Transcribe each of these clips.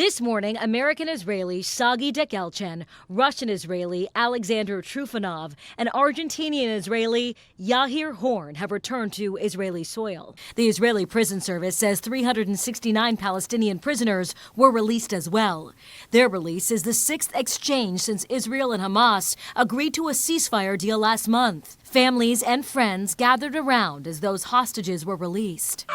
This morning, American-Israeli Sagi Dekelchen, Russian-Israeli Alexander Trufanov, and Argentinian-Israeli Yahir Horn have returned to Israeli soil. The Israeli prison service says 369 Palestinian prisoners were released as well. Their release is the sixth exchange since Israel and Hamas agreed to a ceasefire deal last month. Families and friends gathered around as those hostages were released.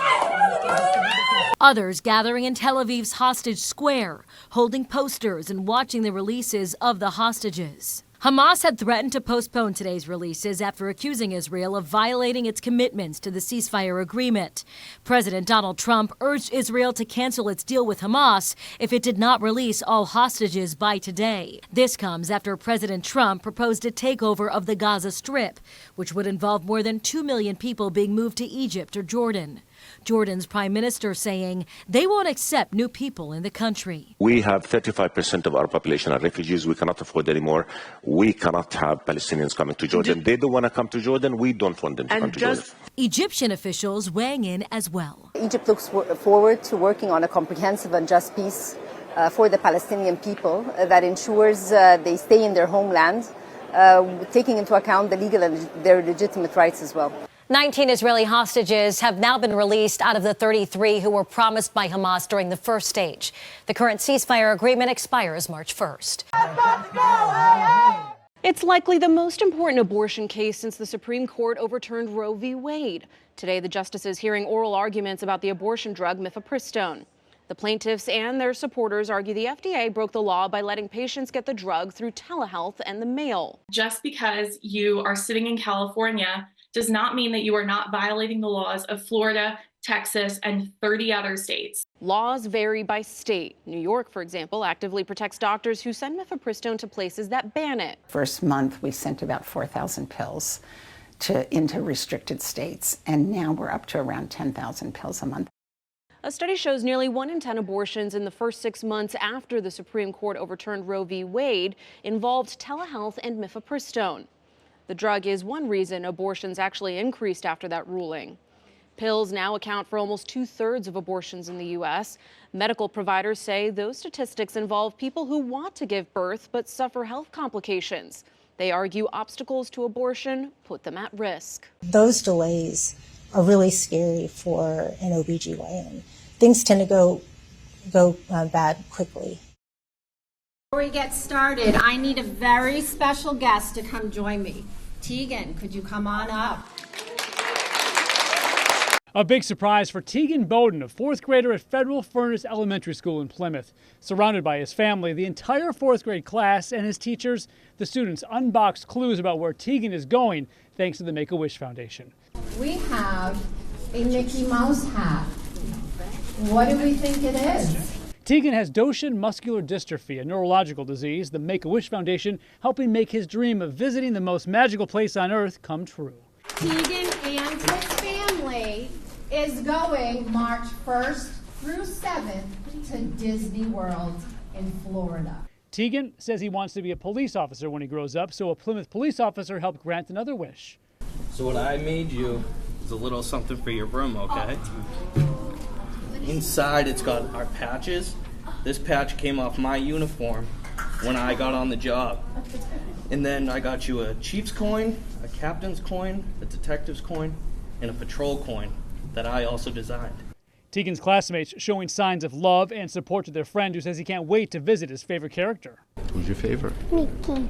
Others gathering in Tel Aviv's Hostage Square, holding posters and watching the releases of the hostages. Hamas had threatened to postpone today's releases after accusing Israel of violating its commitments to the ceasefire agreement. President Donald Trump urged Israel to cancel its deal with Hamas if it did not release all hostages by today. This comes after President Trump proposed a takeover of the Gaza Strip, which would involve more than 2 million people being moved to Egypt or Jordan. Jordan's prime minister saying they won't accept new people in the country. We have 35% of our population are refugees. We cannot afford anymore. We cannot have Palestinians coming to Jordan. They don't want to come to Jordan. We don't want them to come to Jordan. Egyptian officials weighing in as well. Egypt looks forward to working on a comprehensive and just peace for the Palestinian people that ensures they stay in their homeland, taking into account the legal and their legitimate rights as well. 19 Israeli hostages have now been released out of the 33 who were promised by Hamas during the first stage. The current ceasefire agreement expires March 1st. It's likely the most important abortion case since the Supreme Court overturned Roe v. Wade. Today, the justices hearing oral arguments about the abortion drug mifepristone. The plaintiffs and their supporters argue the FDA broke the law by letting patients get the drug through telehealth and the mail. Just because you are sitting in California does not mean that you are not violating the laws of Florida, Texas, and 30 other states. Laws vary by state. New York, for example, actively protects doctors who send mifepristone to places that ban it. First month, we sent about 4,000 pills into restricted states, and now we're up to around 10,000 pills a month. A study shows nearly 1 in 10 abortions in the first 6 months after the Supreme Court overturned Roe v. Wade involved telehealth and mifepristone. The drug is one reason abortions actually increased after that ruling. Pills now account for almost 2/3 of abortions in the U.S. Medical providers say those statistics involve people who want to give birth but suffer health complications. They argue obstacles to abortion put them at risk. Those delays are really scary for an OBGYN. Things tend to go bad quickly. Before we get started, I need a very special guest to come join me. Tegan, could you come on up? A big surprise for Tegan Bowden, a fourth grader at Federal Furnace Elementary School in Plymouth. Surrounded by his family, the entire fourth grade class, and his teachers, the students unboxed clues about where Tegan is going thanks to the Make-A-Wish Foundation. We have a Mickey Mouse hat. What do we think it is? Tegan has Duchenne muscular dystrophy, a neurological disease. The Make-A-Wish Foundation helping make his dream of visiting the most magical place on earth come true. Tegan and his family is going March 1st through 7th to Disney World in Florida. Tegan says he wants to be a police officer when he grows up, so a Plymouth police officer helped grant another wish. So what I made you is a little something for your broom, okay? Inside it's got our patches. This patch came off my uniform when I got on the job. And then I got you a chief's coin, a captain's coin, a detective's coin, and a patrol coin that I also designed. Tegan's classmates showing signs of love and support to their friend who says he can't wait to visit his favorite character. Who's your favorite? Mickey.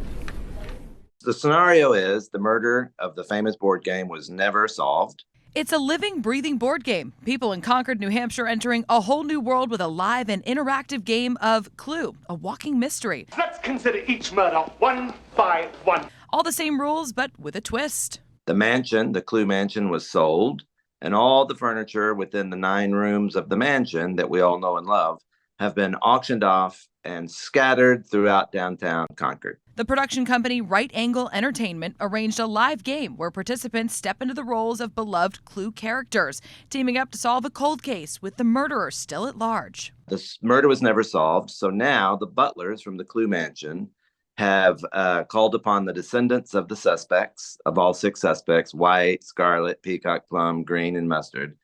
The scenario is the murder of the famous board game was never solved. It's a living, breathing board game. People in Concord, New Hampshire entering a whole new world with a live and interactive game of Clue, a walking mystery. Let's consider each murder one by one. All the same rules, but with a twist. The mansion, the Clue mansion, was sold, and all the furniture within the 9 rooms of the mansion that we all know and love have been auctioned off and scattered throughout downtown Concord. The production company Right Angle Entertainment arranged a live game where participants step into the roles of beloved Clue characters, teaming up to solve a cold case with the murderer still at large. This murder was never solved, so now the butlers from the Clue mansion have called upon the descendants of the suspects, of all 6 suspects, white, scarlet, peacock plum, green, and mustard,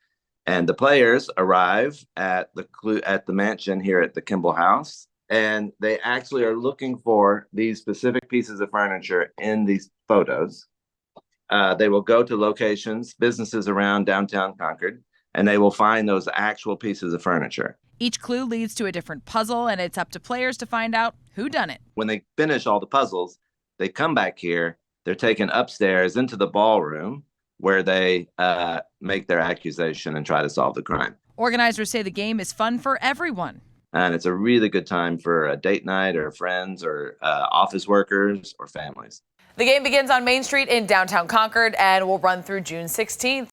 And the players arrive at the mansion here at the Kimball House, and they actually are looking for these specific pieces of furniture in these photos. They will go to locations, businesses around downtown Concord, and they will find those actual pieces of furniture. Each clue leads to a different puzzle, and it's up to players to find out who done it. When they finish all the puzzles, they come back here. They're taken upstairs into the ballroom where they make their accusation and try to solve the crime. Organizers say the game is fun for everyone. And it's a really good time for a date night or friends or office workers or families. The game begins on Main Street in downtown Concord and will run through June 16th.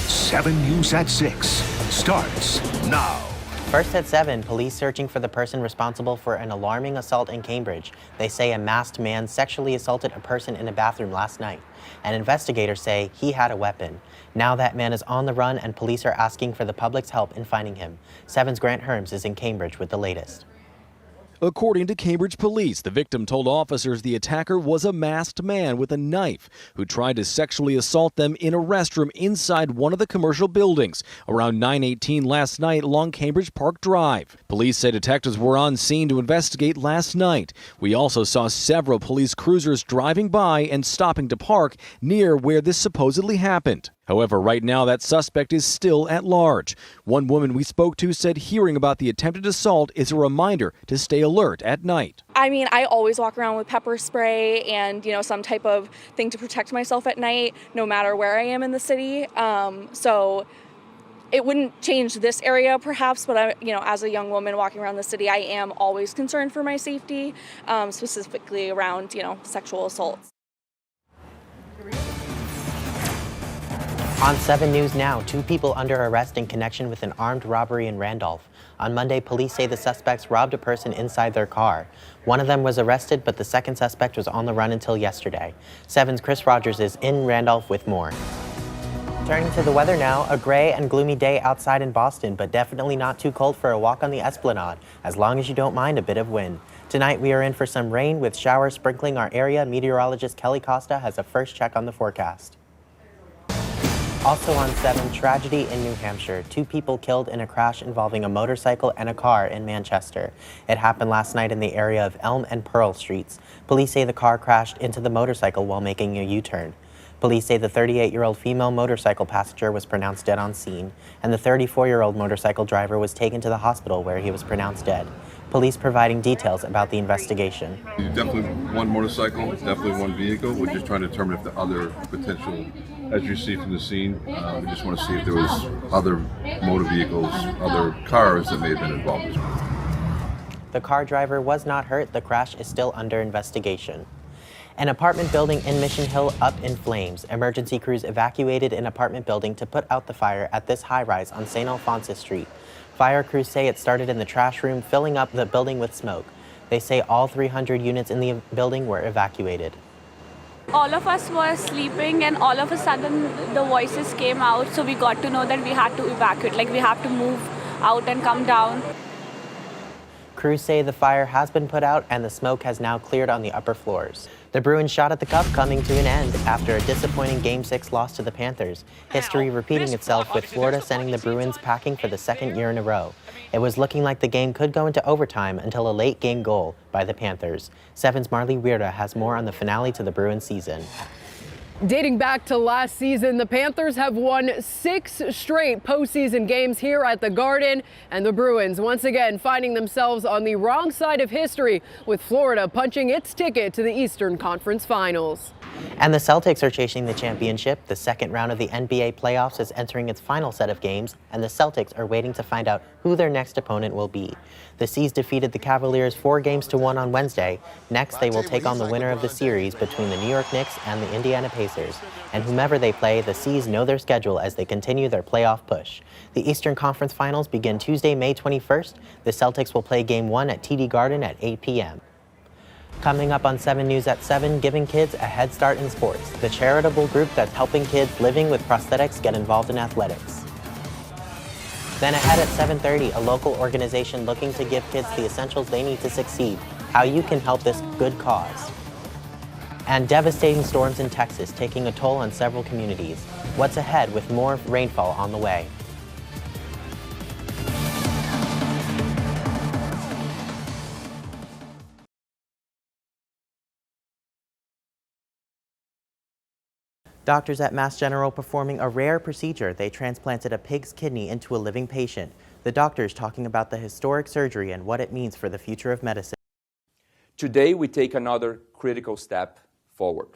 7 News at 6 starts now. First at 7, police searching for the person responsible for an alarming assault in Cambridge. They say a masked man sexually assaulted a person in a bathroom last night, and investigators say he had a weapon. Now that man is on the run, and police are asking for the public's help in finding him. 7's Grant Herms is in Cambridge with the latest. According to Cambridge police, the victim told officers the attacker was a masked man with a knife who tried to sexually assault them in a restroom inside one of the commercial buildings around 9:18 last night along Cambridge Park Drive. Police say detectives were on scene to investigate last night. We also saw several police cruisers driving by and stopping to park near where this supposedly happened. However, right now that suspect is still at large. One woman we spoke to said hearing about the attempted assault is a reminder to stay alert at night. I mean, I always walk around with pepper spray and, some type of thing to protect myself at night, no matter where I am in the city. So it wouldn't change this area perhaps, but as a young woman walking around the city, I am always concerned for my safety, specifically around, sexual assaults. On 7 News now, 2 people under arrest in connection with an armed robbery in Randolph. On Monday, police say the suspects robbed a person inside their car. One of them was arrested, but the second suspect was on the run until yesterday. 7's Chris Rogers is in Randolph with more. Turning to the weather now, a gray and gloomy day outside in Boston, but definitely not too cold for a walk on the Esplanade, as long as you don't mind a bit of wind. Tonight we are in for some rain with showers sprinkling our area. Meteorologist Kelly Costa has a first check on the forecast. Also on 7, tragedy in New Hampshire. 2 people killed in a crash involving a motorcycle and a car in Manchester. It happened last night in the area of Elm and Pearl Streets. Police say the car crashed into the motorcycle while making a U-turn. Police say the 38-year-old female motorcycle passenger was pronounced dead on scene, and the 34-year-old motorcycle driver was taken to the hospital where he was pronounced dead. Police providing details about the investigation. Definitely one motorcycle, definitely one vehicle. We're just trying to determine if the other potential, as you see from the scene, we just want to see if there was other motor vehicles, other cars that may have been involved as well. The car driver was not hurt. The crash is still under investigation. An apartment building in Mission Hill up in flames. Emergency crews evacuated an apartment building to put out the fire at this high-rise on St. Alphonsus Street. Fire crews say it started in the trash room, filling up the building with smoke. They say all 300 units in the building were evacuated. All of us were sleeping and all of a sudden the voices came out, so we got to know that we had to evacuate, like we have to move out and come down. Crews say the fire has been put out and the smoke has now cleared on the upper floors. The Bruins shot at the cup coming to an end after a disappointing Game 6 loss to the Panthers. History repeating itself with Florida sending the Bruins packing for the second year in a row. It was looking like the game could go into overtime until a late game goal by the Panthers. 7's Marley Weirda has more on the finale to the Bruins season. Dating back to last season, the Panthers have won 6 straight postseason games here at the Garden, and the Bruins once again finding themselves on the wrong side of history, with Florida punching its ticket to the Eastern Conference Finals. And the Celtics are chasing the championship. The second round of the NBA playoffs is entering its final set of games, and the Celtics are waiting to find out who their next opponent will be. The C's defeated the Cavaliers 4-1 on Wednesday. Next, they will take on the winner of the series between the New York Knicks and the Indiana Pacers. And whomever they play, the C's know their schedule as they continue their playoff push. The Eastern Conference Finals begin Tuesday, May 21st. The Celtics will play Game 1 at TD Garden at 8 p.m. Coming up on 7 News at 7, giving kids a head start in sports. The charitable group that's helping kids living with prosthetics get involved in athletics. Then ahead at 7:30, a local organization looking to give kids the essentials they need to succeed. How you can help this good cause. And devastating storms in Texas taking a toll on several communities. What's ahead with more rainfall on the way? Doctors at Mass General performing a rare procedure. They transplanted a pig's kidney into a living patient. The doctors talking about the historic surgery and what it means for the future of medicine. Today, we take another critical step forward.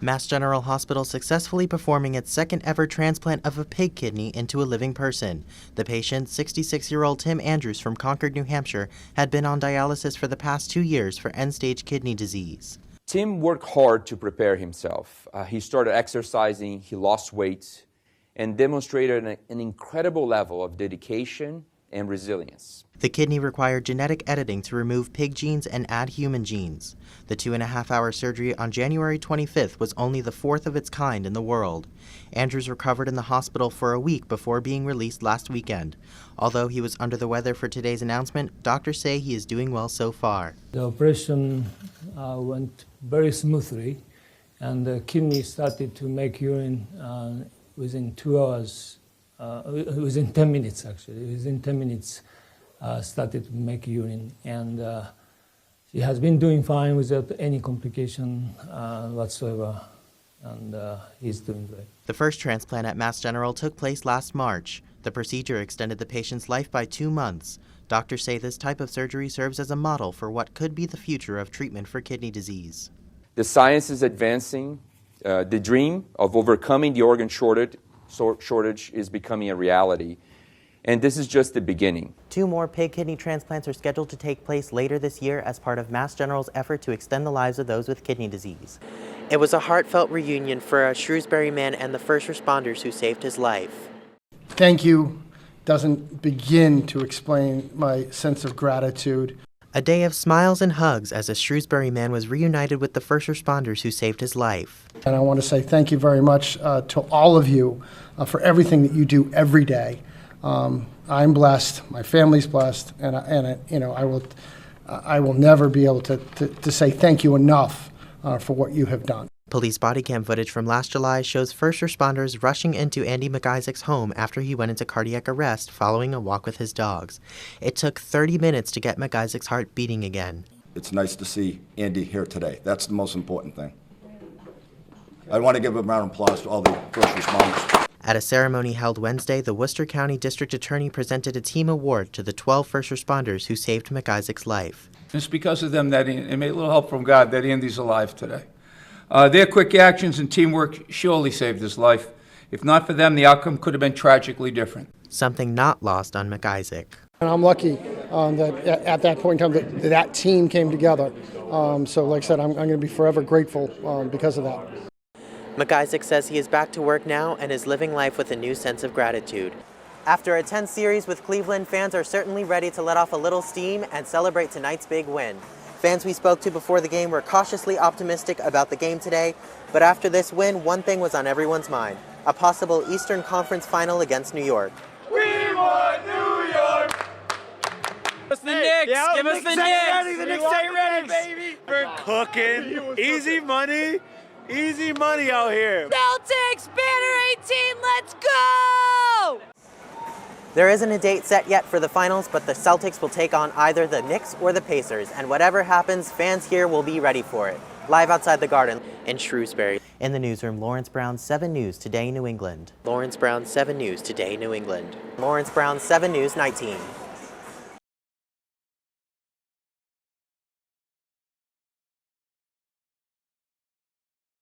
Mass General Hospital successfully performing its second ever transplant of a pig kidney into a living person. The patient, 66-year-old Tim Andrews from Concord, New Hampshire, had been on dialysis for the past 2 years for end-stage kidney disease. Tim worked hard to prepare himself. He started exercising, he lost weight, and demonstrated an incredible level of dedication and resilience. The kidney required genetic editing to remove pig genes and add human genes. The 2.5-hour surgery on January 25th was only the fourth of its kind in the world. Andrews recovered in the hospital for a week before being released last weekend. Although he was under the weather for today's announcement, doctors say he is doing well so far. The operation went very smoothly, and the kidney started to make urine within 2 hours, within 10 minutes actually. Within 10 minutes started to make urine, and he has been doing fine without any complication whatsoever, and he's doing great. The first transplant at Mass General took place last March. The procedure extended the patient's life by 2 months. Doctors say this type of surgery serves as a model for what could be the future of treatment for kidney disease. The science is advancing. The dream of overcoming the organ shortage is becoming a reality. And this is just the beginning. 2 more pig kidney transplants are scheduled to take place later this year as part of Mass General's effort to extend the lives of those with kidney disease. It was a heartfelt reunion for a Shrewsbury man and the first responders who saved his life. Thank you doesn't begin to explain my sense of gratitude. A day of smiles and hugs as a Shrewsbury man was reunited with the first responders who saved his life. And I want to say thank you very much to all of you for everything that you do every day. I'm blessed, my family's blessed, and I will never be able to say thank you enough for what you have done. Police body cam footage from last July shows first responders rushing into Andy McIsaac's home after he went into cardiac arrest following a walk with his dogs. It took 30 minutes to get McIsaac's heart beating again. It's nice to see Andy here today. That's the most important thing. I want to give a round of applause to all the first responders. At a ceremony held Wednesday, the Worcester County District Attorney presented a team award to the 12 first responders who saved McIsaac's life. It's because of them that it made a little help from God that Andy's alive today. Their quick actions and teamwork surely saved his life. If not for them, the outcome could have been tragically different. Something not lost on McIsaac. And I'm lucky that at that point in time that team came together. So like I said, I'm going to be forever grateful because of that. McIsaac says he is back to work now and is living life with a new sense of gratitude. After a tense series with Cleveland, fans are certainly ready to let off a little steam and celebrate tonight's big win. Fans we spoke to before the game were cautiously optimistic about the game today, but after this win, one thing was on everyone's mind: a possible Eastern Conference final against New York. We want New York! Give us the Knicks! Yeah, Give us the Knicks! Ready. The Knicks ain't ready, baby! We're cooking. Easy money. Easy money out here. Celtics, banner 18, let's go! There isn't a date set yet for the finals, but the Celtics will take on either the Knicks or the Pacers, and whatever happens, fans here will be ready for it. Live outside the Garden in Shrewsbury. In the newsroom, Lawrence Brown, 7 News Today, New England. Lawrence Brown, 7 News Today, New England. Lawrence Brown, 7 News 19.